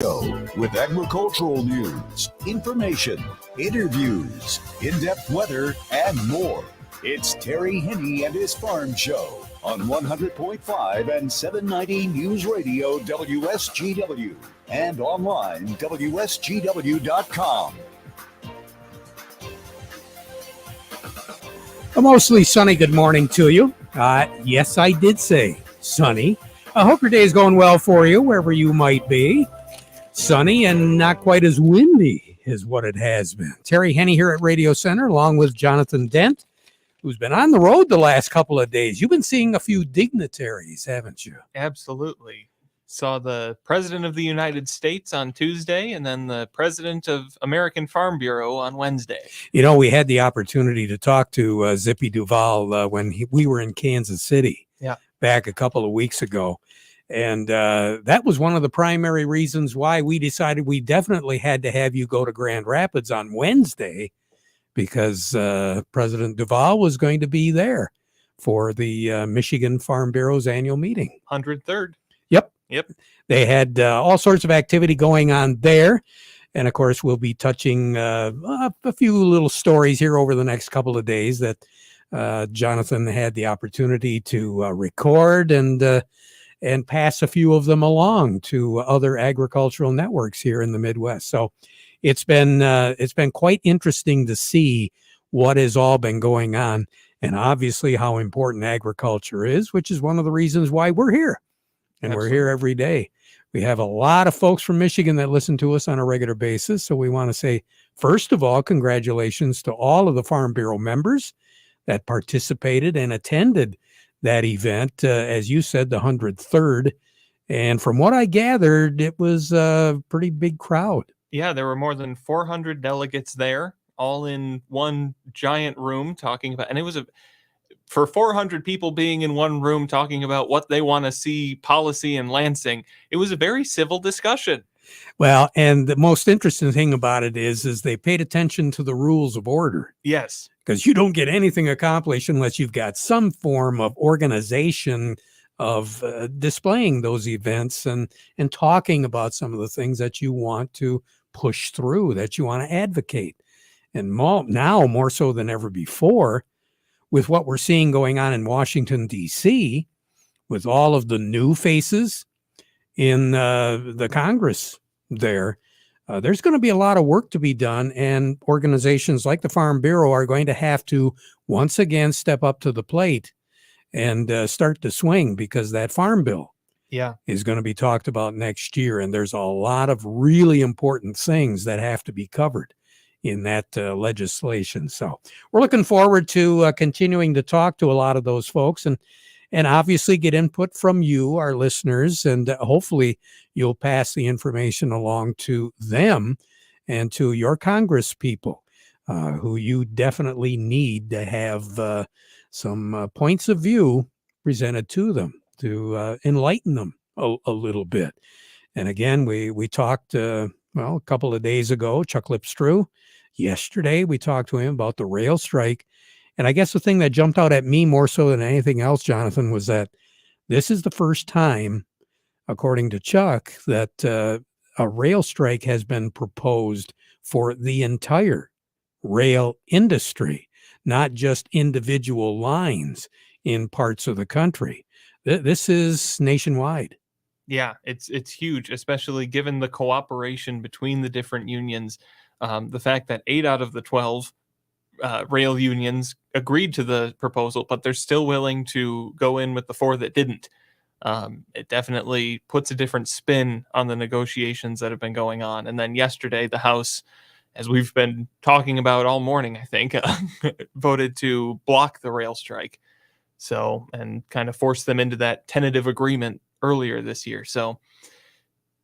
With agricultural news, information, interviews, in-depth weather, and more. It's Terry Henne and his Farm Show on 100.5 and 790 News Radio WSGW and online WSGW.com. A mostly sunny good morning to you. Yes, I did say sunny. I hope your day is going well for you, wherever you might be. Sunny and not quite as windy as what it has been. Terry Henne here at Radio Center, along with Jonathan Dent, who's been on the road the last couple of days. You've been seeing a few dignitaries, haven't you? Absolutely. Saw the President of the United States on Tuesday and then the President of American Farm Bureau on Wednesday. You know, we had the opportunity to talk to Zippy Duval when we were in Kansas City back a couple of weeks ago. And that was one of the primary reasons why we decided we definitely had to have you go to Grand Rapids on Wednesday, because President Duval was going to be there for the Michigan Farm Bureau's annual meeting. 103rd. Yep. They had all sorts of activity going on there. And of course, we'll be touching a few little stories here over the next couple of days that Jonathan had the opportunity to record and pass a few of them along to other agricultural networks here in the Midwest. So it's been quite interesting to see what has all been going on, and obviously how important agriculture is, which is one of the reasons why we're here. And Absolutely. We're here every day. We have a lot of folks from Michigan that listen to us on a regular basis. So we want to say, first of all, congratulations to all of the Farm Bureau members that participated and attended that event, as you said, the 103rd. And from what I gathered, it was a pretty big crowd. Yeah, there were more than 400 delegates there, all in one giant room talking about, and it was for 400 people being in one room talking about what they want to see policy in Lansing, it was a very civil discussion. Well, and the most interesting thing about it is they paid attention to the rules of order. Yes. Because you don't get anything accomplished unless you've got some form of organization of displaying those events and talking about some of the things that you want to push through, that you want to advocate. And now more so than ever before, with what we're seeing going on in Washington, D.C., with all of the new faces in the Congress there, there's going to be a lot of work to be done, and organizations like the Farm Bureau are going to have to once again step up to the plate and start to swing, because that farm bill is going to be talked about next year, and there's a lot of really important things that have to be covered in that legislation. So we're looking forward to continuing to talk to a lot of those folks and obviously get input from you, our listeners, and hopefully you'll pass the information along to them and to your Congress people, who you definitely need to have some points of view presented to them to enlighten them a little bit. And again, we talked, a couple of days ago, Chuck Lipstrew. Yesterday, we talked to him about the rail strike. And I guess the thing that jumped out at me more so than anything else, Jonathan, was that this is the first time, according to Chuck, that a rail strike has been proposed for the entire rail industry, not just individual lines in parts of the country. This is nationwide. Yeah, it's huge, especially given the cooperation between the different unions. The fact that 8 out of the 12 rail unions agreed to the proposal, but they're still willing to go in with the 4 that didn't. It definitely puts a different spin on the negotiations that have been going on. And then yesterday, the House, as we've been talking about all morning, I think, voted to block the rail strike. So, and kind of force them into that tentative agreement earlier this year. So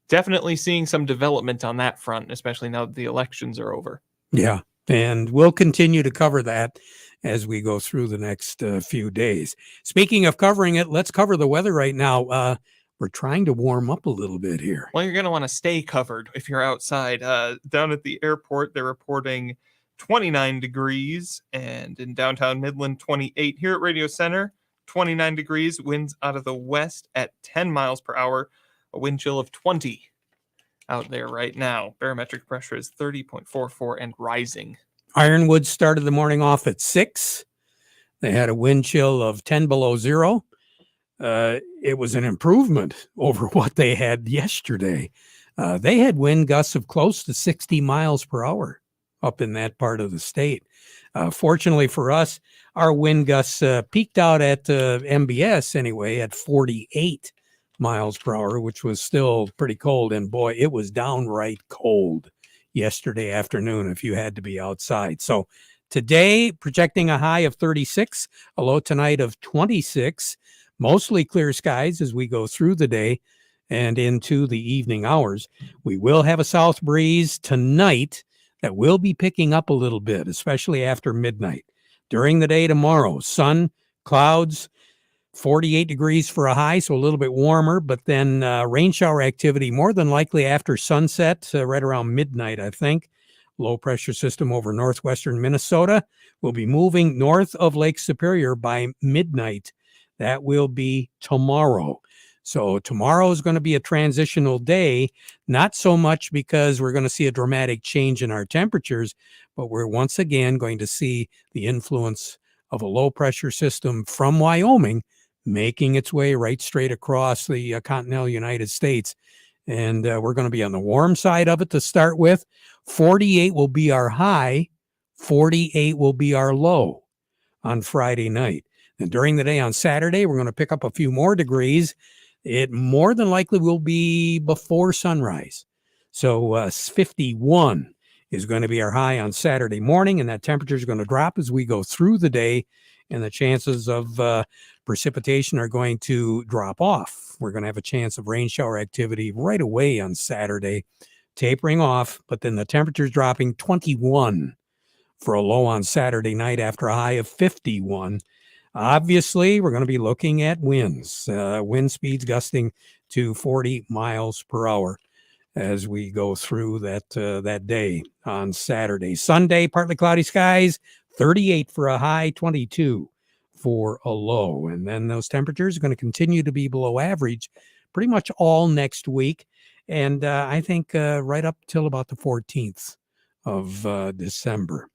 definitely seeing some development on that front, especially now that the elections are over. Yeah. And we'll continue to cover that as we go through the next few days. Speaking of covering it, let's cover the weather right now. We're trying to warm up a little bit here. Well, you're going to want to stay covered if you're outside. Down at the airport, they're reporting 29 degrees, and in downtown Midland, 28. Here at Radio Center, 29 degrees, winds out of the west at 10 miles per hour, a wind chill of 20. out there right now. Barometric pressure is 30.44 and rising. Ironwood started the morning off at 6. They had a wind chill of 10 below zero. It was an improvement over what they had yesterday. They had wind gusts of close to 60 miles per hour up in that part of the state. Fortunately for us, our wind gusts peaked out at MBS anyway at 48 miles per hour, which was still pretty cold. And boy, it was downright cold yesterday afternoon if you had to be outside. So today, projecting a high of 36, a low tonight of 26, mostly clear skies as we go through the day and into the evening hours. We will have a south breeze tonight that will be picking up a little bit, especially after midnight. During the day tomorrow, sun, clouds, 48 degrees for a high, so a little bit warmer, but then rain shower activity more than likely after sunset, right around midnight, I think. Low pressure system over northwestern Minnesota will be moving north of Lake Superior by midnight. That will be tomorrow. So tomorrow is going to be a transitional day, not so much because we're going to see a dramatic change in our temperatures, but we're once again going to see the influence of a low pressure system from Wyoming making its way right straight across the continental United States. And we're going to be on the warm side of it to start with. 48 will be our high. 48 will be our low on Friday night. And during the day on Saturday, we're going to pick up a few more degrees. It more than likely will be before sunrise. So 51 is going to be our high on Saturday morning, and that temperature is going to drop as we go through the day, and the chances of precipitation are going to drop off. We're going to have a chance of rain shower activity right away on Saturday, tapering off, but then the temperature's dropping 21 for a low on Saturday night after a high of 51. Obviously, we're going to be looking at winds, wind speeds gusting to 40 miles per hour as we go through that day on Saturday. Sunday, partly cloudy skies, 38 for a high, 22 for a low. And then those temperatures are going to continue to be below average pretty much all next week. And I think right up till about the 14th of December.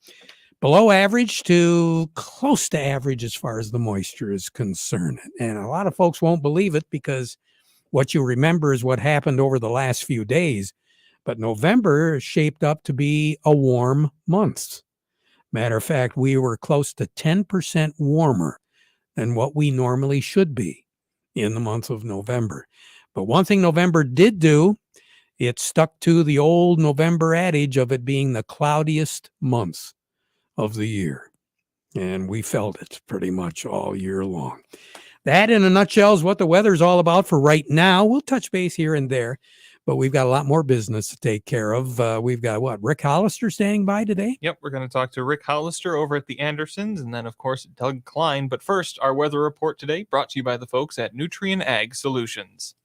Below average to close to average as far as the moisture is concerned. And a lot of folks won't believe it because what you remember is what happened over the last few days. But November is shaped up to be a warm month. Matter of fact, we were close to 10% warmer than what we normally should be in the month of November. But one thing November did do, it stuck to the old November adage of it being the cloudiest month of the year. And we felt it pretty much all year long. That in a nutshell is what the weather's all about for right now. We'll touch base here and there, but we've got a lot more business to take care of. We've got Rick Hollister standing by today? Yep, we're going to talk to Rick Hollister over at the Andersons, and then, of course, Doug Klein. But first, our weather report today brought to you by the folks at Nutrien Ag Solutions.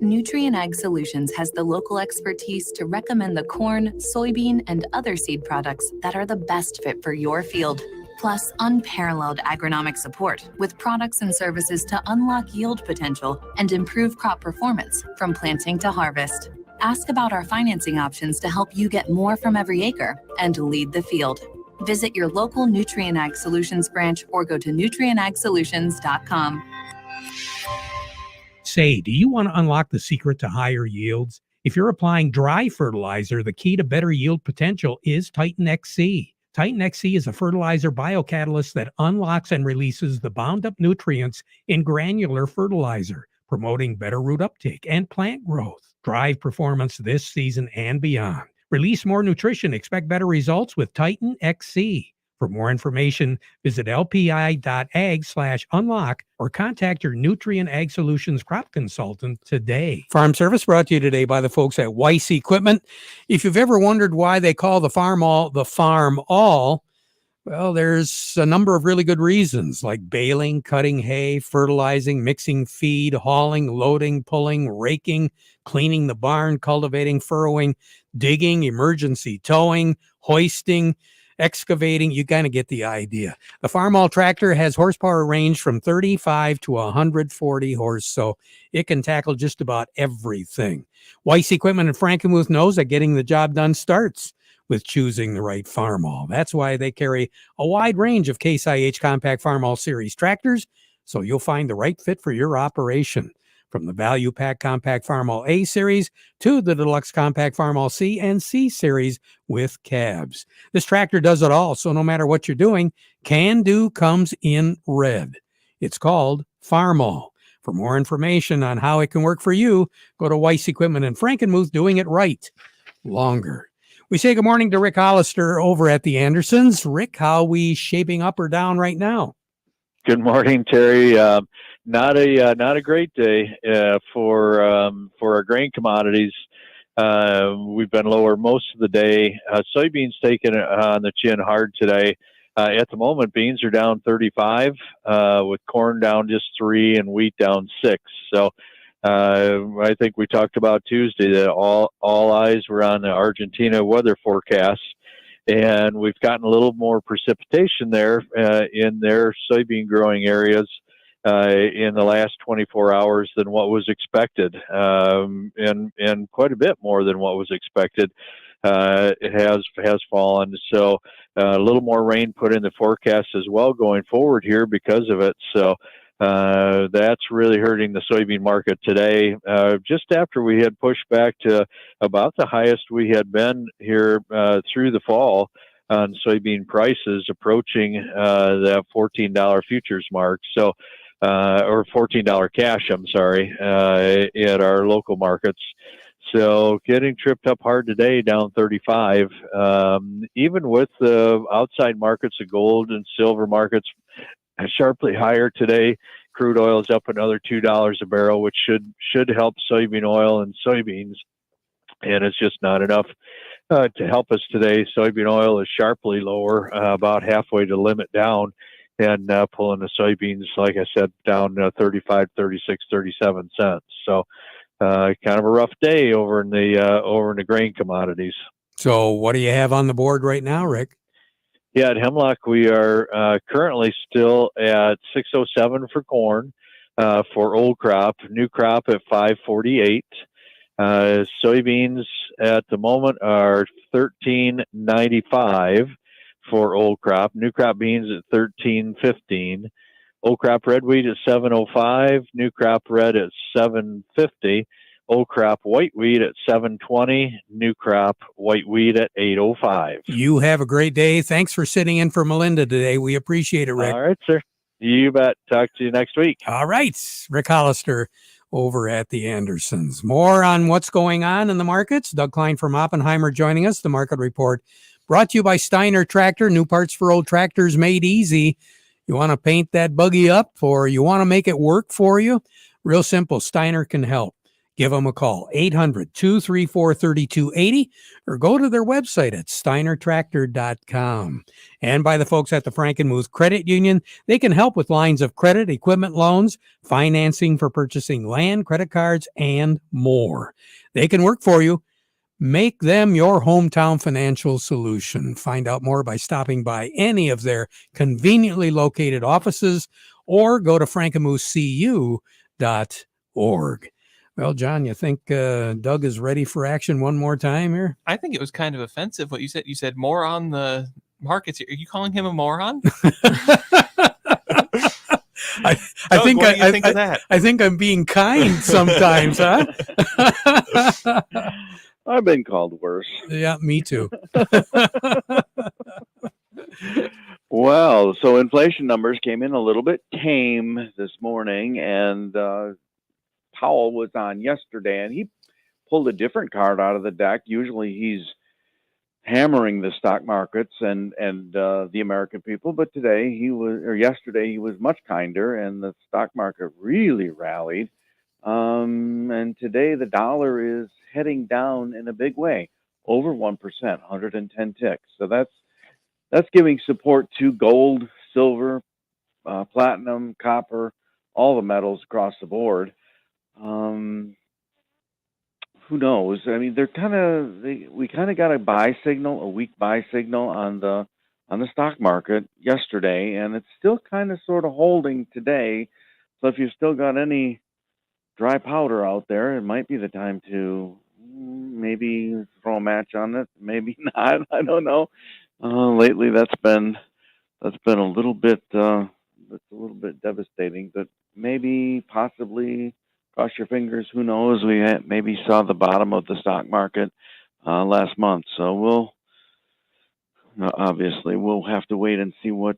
Nutrien Ag Solutions has the local expertise to recommend the corn, soybean, and other seed products that are the best fit for your field. Plus, unparalleled agronomic support with products and services to unlock yield potential and improve crop performance from planting to harvest. Ask about our financing options to help you get more from every acre and lead the field. Visit your local Nutrien Ag Solutions branch or go to nutrienagsolutions.com. Say, do you want to unlock the secret to higher yields? If you're applying dry fertilizer, the key to better yield potential is Titan XC. Titan XC is a fertilizer biocatalyst that unlocks and releases the bound up nutrients in granular fertilizer, promoting better root uptake and plant growth. Drive performance this season and beyond. Release more nutrition. Expect better results with Titan XC. For more information, visit lpi.ag/unlock or contact your Nutrien Ag Solutions crop consultant today. Farm Service brought to you today by the folks at Weiss Equipment. If you've ever wondered why they call the Farm All, well, there's a number of really good reasons, like baling, cutting hay, fertilizing, mixing feed, hauling, loading, pulling, raking, cleaning the barn, cultivating, furrowing, digging, emergency towing, hoisting, excavating. You kind of get the idea. The Farmall tractor has horsepower range from 35 to 140 horse, so it can tackle just about everything. Weiss Equipment in Frankenmuth knows that getting the job done starts with choosing the right Farmall. That's why they carry a wide range of Case IH Compact Farmall Series tractors, so you'll find the right fit for your operation. From the Value Pack Compact Farmall A Series to the Deluxe Compact Farmall C and C Series with cabs. This tractor does it all, so no matter what you're doing, Can Do comes in red. It's called Farmall. For more information on how it can work for you, go to Weiss Equipment in Frankenmuth, doing it right longer. We say good morning to Rick Hollister over at the Andersons. Rick, how we shaping up or down right now? Good morning, Terry. Not a great day for our grain commodities. We've been lower most of the day. Soybeans taking it on the chin hard today. At the moment, beans are down 35, with corn down just 3 and wheat down 6. So I think we talked about Tuesday that all eyes were on the Argentina weather forecast. And we've gotten a little more precipitation there in their soybean growing areas in the last 24 hours than what was expected, and quite a bit more than what was expected. It has fallen, so a little more rain put in the forecast as well going forward here because of it. So that's really hurting the soybean market today. Just after we had pushed back to about the highest we had been here through the fall on soybean prices, approaching the $14 futures mark. So, or $14 cash, I'm sorry, at our local markets. So getting tripped up hard today, down 35. Even with the outside markets, the gold and silver markets sharply higher today. Crude oil is up another $2 a barrel, which should help soybean oil and soybeans, and it's just not enough to help us today. Soybean oil is sharply lower, about halfway to limit down, and pulling the soybeans, like I said, down 35, 36, 37 cents. So kind of a rough day over in the grain commodities. So what do you have on the board right now, Rick? Yeah, at Hemlock, we are currently still at 607 for corn for old crop, new crop at 548. Soybeans at the moment are 1395 for old crop, new crop beans at 1315. Old crop red wheat at 705, new crop red at 750. Old crop white wheat at 720, new crop white wheat at 805. You have a great day. Thanks for sitting in for Melinda today. We appreciate it, Rick. All right, sir. You bet. Talk to you next week. All right. Rick Hollister over at the Andersons. More on what's going on in the markets. Doug Klein from Oppenheimer joining us. The Market Report brought to you by Steiner Tractor. New parts for old tractors made easy. You want to paint that buggy up, or you want to make it work for you? Real simple. Steiner can help. Give them a call, 800-234-3280, or go to their website at steinertractor.com. And by the folks at the Frankenmuth Credit Union, they can help with lines of credit, equipment loans, financing for purchasing land, credit cards, and more. They can work for you. Make them your hometown financial solution. Find out more by stopping by any of their conveniently located offices or go to frankenmuthcu.org. Well, John, you think Doug is ready for action one more time here? I think it was kind of offensive what you said. You said more on the markets. Are you calling him a moron? I Doug, think what do you think of that? I think I'm being kind sometimes, huh? I've been called worse. Yeah, me too. Well, so inflation numbers came in a little bit tame this morning, and Powell was on yesterday, and he pulled a different card out of the deck. Usually he's hammering the stock markets and the American people, but yesterday he was much kinder, and the stock market really rallied. And today the dollar is heading down in a big way, over 1%, 110 ticks. So that's giving support to gold, silver, platinum, copper, all the metals across the board. Who knows? I mean, we kind of got a weak buy signal on the on the stock market yesterday, and it's still kind of sort of holding today. So if you've still got any dry powder out there, it might be the time to maybe throw a match on it. Maybe not. I don't know. Lately, that's been a little bit devastating. But maybe, possibly, cross your fingers. Who knows? We maybe saw the bottom of the stock market last month. So obviously we'll have to wait and see what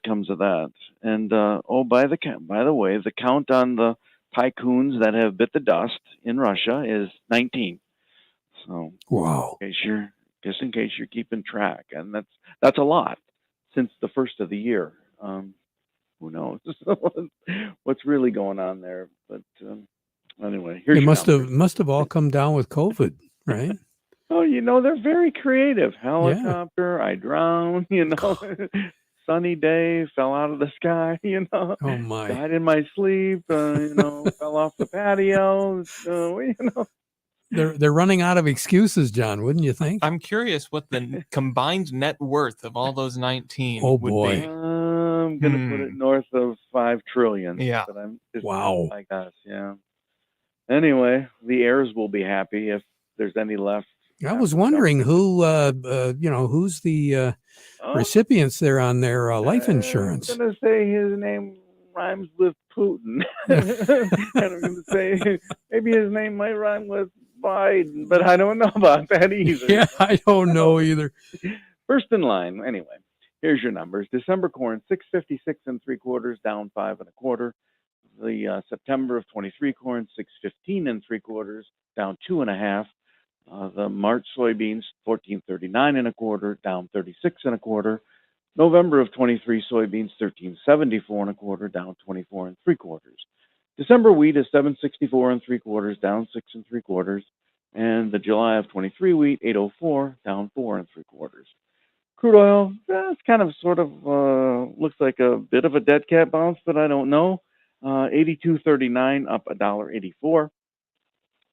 comes of that. And by the way, the count on the tycoons that have bit the dust in Russia is 19. So Wow. just in case you're keeping track, and that's a lot since the first of the year. Who knows what's really going on there? But anyway, here's It your must numbers. have all come down with COVID, right? Oh, they're very creative. Helicopter, I drown, sunny day, fell out of the sky, Oh my. died in my sleep, fell off the patio, They're running out of excuses, John, wouldn't you think? I'm curious what the combined net worth of all those 19 Oh, would boy. be. I'm going to put it north of 5 trillion. Yeah. But I'm just, Wow. I guess, yeah. Anyway, the heirs will be happy if there's any left. I was wondering who, who's the recipients there on their life insurance. I'm going to say his name rhymes with Putin. And I'm going to say maybe his name might rhyme with Biden, but I don't know about that either. Yeah, I don't know either. First in line, anyway. Here's your numbers. December corn, 656 3/4, down 5 1/4. The September of 23 corn, 615 3/4, down 2 1/2. The March soybeans, 1439 1/4, down 36 1/4. November of 23 soybeans, 1374 1/4, down 24 3/4. December wheat is 764 3/4, down 6 3/4. And the July of 23 wheat, 804, down 4 3/4. Crude oil, it's kind of sort of looks like a bit of a dead cat bounce, but I don't know. 82.39, up $1.84.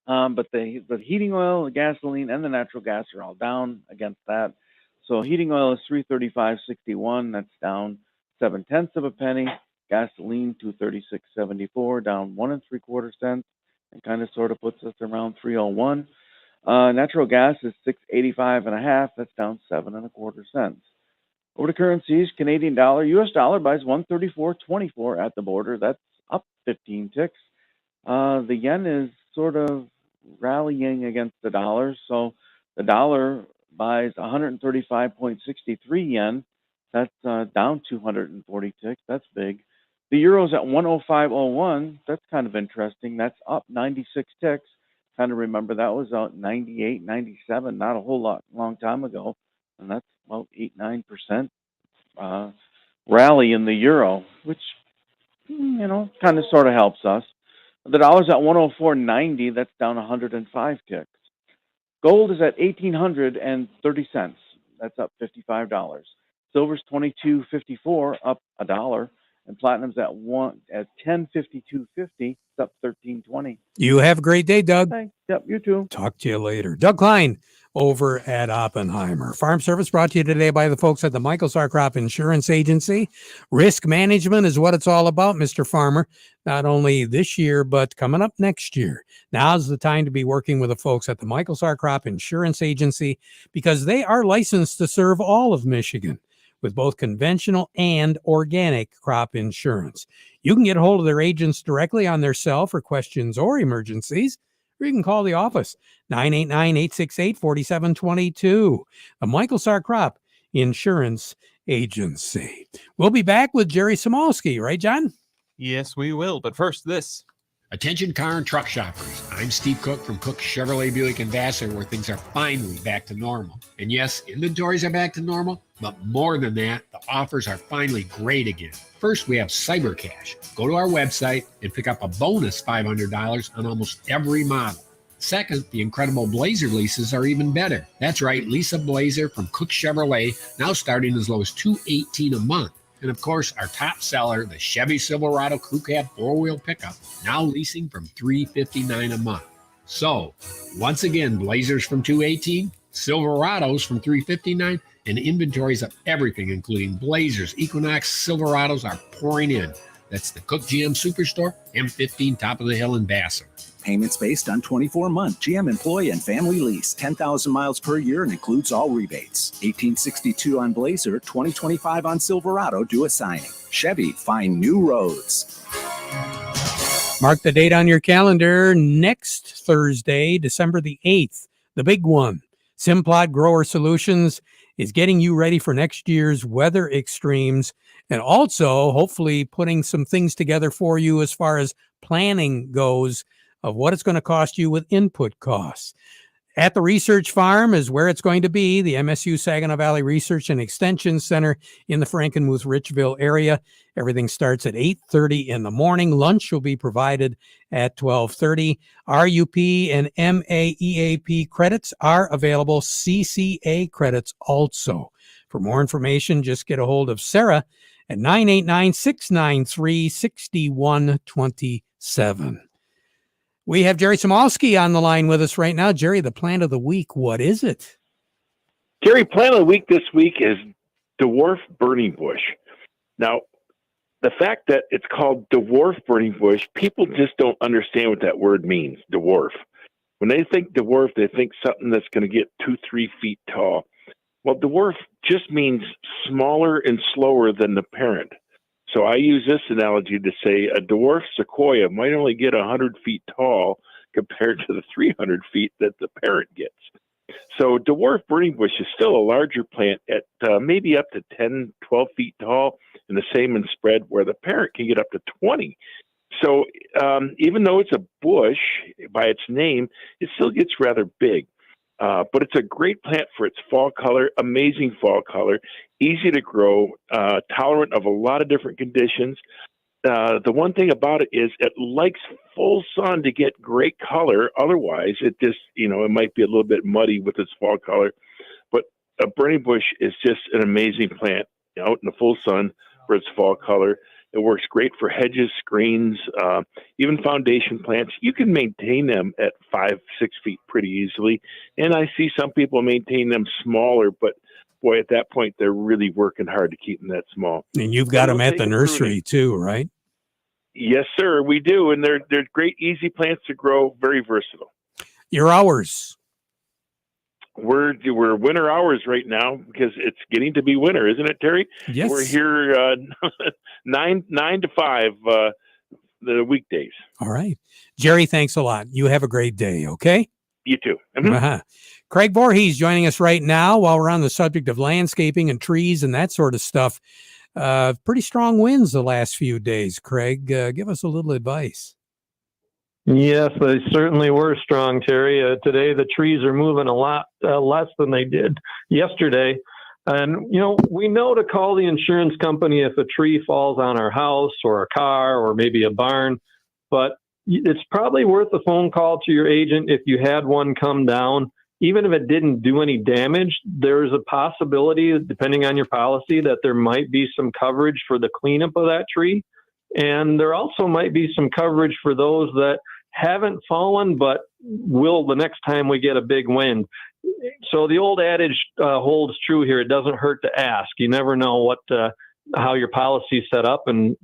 But the heating oil, the gasoline, and the natural gas are all down against that. So heating oil is 335.61. That's down 0.7 of a penny. Gasoline 236.74, down 1 3/4 cents, and kind of sort of puts us around 301. Natural gas is 685.5. That's down 7 1/4 cents. Over to currencies, Canadian dollar, U.S. dollar buys 134.24 at the border. That's up 15 ticks. The yen is sort of rallying against the dollar, so the dollar buys 135.63 yen. That's down 240 ticks. That's big. The euro's at 105.01. That's kind of interesting. That's up 96 ticks. Kind of remember that was out 98, 97, not a whole long time ago, and that's about 8-9% rally in the euro, which kind of sort of helps us. The dollar's at 104.90. That's down 105 ticks. Gold is at $1,830. That's up $55. Silver's $22.54, up $1, and platinum's at $10.52.50. It's up $13.20. You have a great day, Doug. Thanks. Yep, you too. Talk to you later. Doug Klein over at Oppenheimer. Farm Service brought to you today by the folks at the Michael Sarr Crop Insurance Agency. Risk management is what it's all about, Mr. Farmer, not only this year, but coming up next year. Now's the time to be working with the folks at the Michael Sarr Crop Insurance Agency because they are licensed to serve all of Michigan with both conventional and organic crop insurance. You can get a hold of their agents directly on their cell for questions or emergencies, or you can call the office, 989-868-4722, the Michael Sarr Crop Insurance Agency. We'll be back with Jerry Samolsky, right, John? Yes, we will. But first, this. Attention car and truck shoppers. I'm Steve Cook from Cook Chevrolet Buick and Vassar, where things are finally back to normal. And yes, inventories are back to normal, but more than that, the offers are finally great again. First, we have Cyber Cash. Go to our website and pick up a bonus $500 on almost every model. Second, the incredible Blazer leases are even better. That's right, lease a Blazer from Cook Chevrolet, now starting as low as $218 a month. And of course, our top seller, the Chevy Silverado Crew Cab 4-wheel pickup, now leasing from $359 a month. So, once again, Blazers from $218, Silverados from $359, and inventories of everything, including Blazers, Equinox, Silverados are pouring in. That's the Cook GM Superstore, M15, top of the hill in Vassar. Payments based on 24-month GM employee and family lease, 10,000 miles per year, and includes all rebates. 1862 on Blazer, 2025 on Silverado, do a signing. Chevy, find new roads. Mark the date on your calendar. Next Thursday, December the 8th, the big one. Simplot Grower Solutions is getting you ready for next year's weather extremes, and also hopefully putting some things together for you as far as planning goes of what it's going to cost you with input costs. At the research farm is where it's going to be, the MSU Saginaw Valley Research and Extension Center in the Frankenmuth-Richville area. Everything starts at 8:30 in the morning. Lunch will be provided at 12:30. RUP and MAEAP credits are available. CCA credits also. For more information, just get a hold of Sarah at 989-693-6127. We have Jerry Samolsky on the line with us right now. Jerry, the plant of the week, what is it? Jerry, plant of the week this week is dwarf burning bush. Now, the fact that it's called dwarf burning bush, people just don't understand what that word means, dwarf. When they think dwarf, they think something that's going to get 2-3 feet tall. Well, dwarf just means smaller and slower than the parent. So I use this analogy to say a dwarf sequoia might only get 100 feet tall compared to the 300 feet that the parent gets. So dwarf burning bush is still a larger plant at maybe up to 10, 12 feet tall, and the same in spread, where the parent can get up to 20. So even though it's a bush by its name, it still gets rather big. But it's a great plant for its fall color, amazing fall color, easy to grow, tolerant of a lot of different conditions. The one thing about it is it likes full sun to get great color. Otherwise, it just, it might be a little bit muddy with its fall color. But a burning bush is just an amazing plant out in the full sun for its fall color. It works great for hedges, screens, even foundation plants. You can maintain them at 5-6 feet pretty easily. And I see some people maintain them smaller, but boy, at that point, they're really working hard to keep them that small. And you've got them at the nursery too, right? Yes, sir, we do. And they're great, easy plants to grow, very versatile. Your hours? We're winter hours right now because it's getting to be winter, isn't it, Terry? Yes. We're here 9 to 5 the weekdays. All right. Jerry, thanks a lot. You have a great day, okay? You too. Mm-hmm. Uh-huh. Craig Voorhees joining us right now while we're on the subject of landscaping and trees and that sort of stuff. Pretty strong winds the last few days. Craig, give us a little advice. Yes, they certainly were strong, Terry. Today, the trees are moving a lot less than they did yesterday. And, we know to call the insurance company if a tree falls on our house or a car or maybe a barn. But it's probably worth a phone call to your agent if you had one come down. Even if it didn't do any damage, there's a possibility, depending on your policy, that there might be some coverage for the cleanup of that tree. And there also might be some coverage for those that haven't fallen, but will the next time we get a big wind. So the old adage holds true here. It doesn't hurt to ask. You never know how your policy is set up, and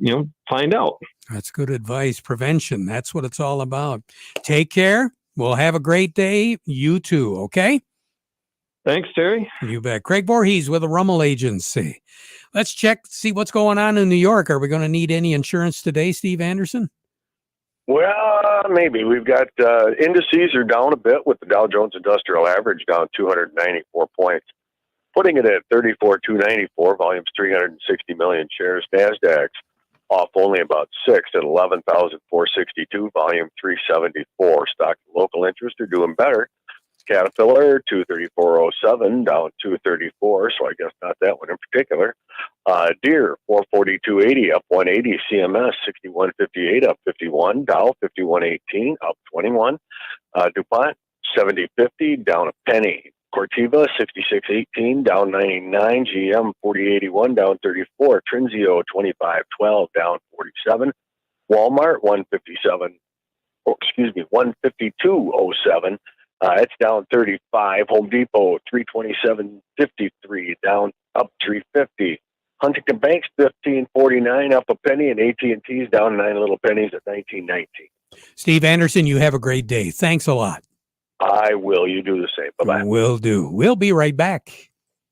find out. That's good advice. Prevention. That's what it's all about. Take care. We'll have a great day. You too. Okay. Thanks, Terry. You bet. Craig Voorhees with the Rummel Agency. Let's see what's going on in New York. Are we going to need any insurance today, Steve Anderson? Well, maybe. We've got indices are down a bit with the Dow Jones Industrial Average down 294 points, putting it at 34,294, volumes 360 million shares. NASDAQ's off only about 6 at 11,462, volume 374. Stock and local interest are doing better. Caterpillar 234.07 down 234, so I guess not that one in particular. Deere 442.80 up 180. CMS 61.58 up 51. Dow 51.18 up 21. DuPont 70.50 down a penny. Corteva 66.18 down 99. GM 40.81 down 34. Trinzio 25.12 down 47. Walmart 152.07 It's down 35. Home Depot 327.53, down up 350. Huntington Bank's 15.49, up a penny, and AT&T's down 9 little pennies at 19.19. Steve Anderson, you have a great day. Thanks a lot. I will. You do the same. Bye-bye. Will do. We'll be right back.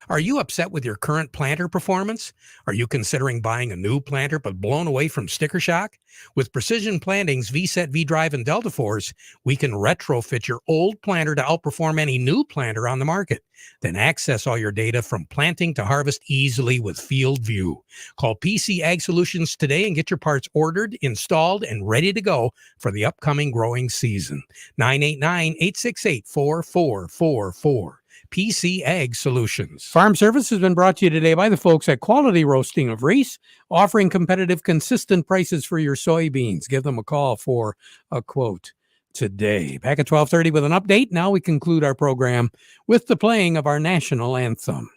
Are you upset with your current planter performance? Are you considering buying a new planter but blown away from sticker shock? With Precision Planting's VSET, V-Drive, and Delta Force, we can retrofit your old planter to outperform any new planter on the market. Then access all your data from planting to harvest easily with Field View. Call PC Ag Solutions today and get your parts ordered, installed, and ready to go for the upcoming growing season. 989-868-4444. PC Ag Solutions. Farm Service has been brought to you today by the folks at Quality Roasting of Reese, offering competitive, consistent prices for your soybeans. Give them a call for a quote today. Back at 12:30 with an update. Now we conclude our program with the playing of our national anthem.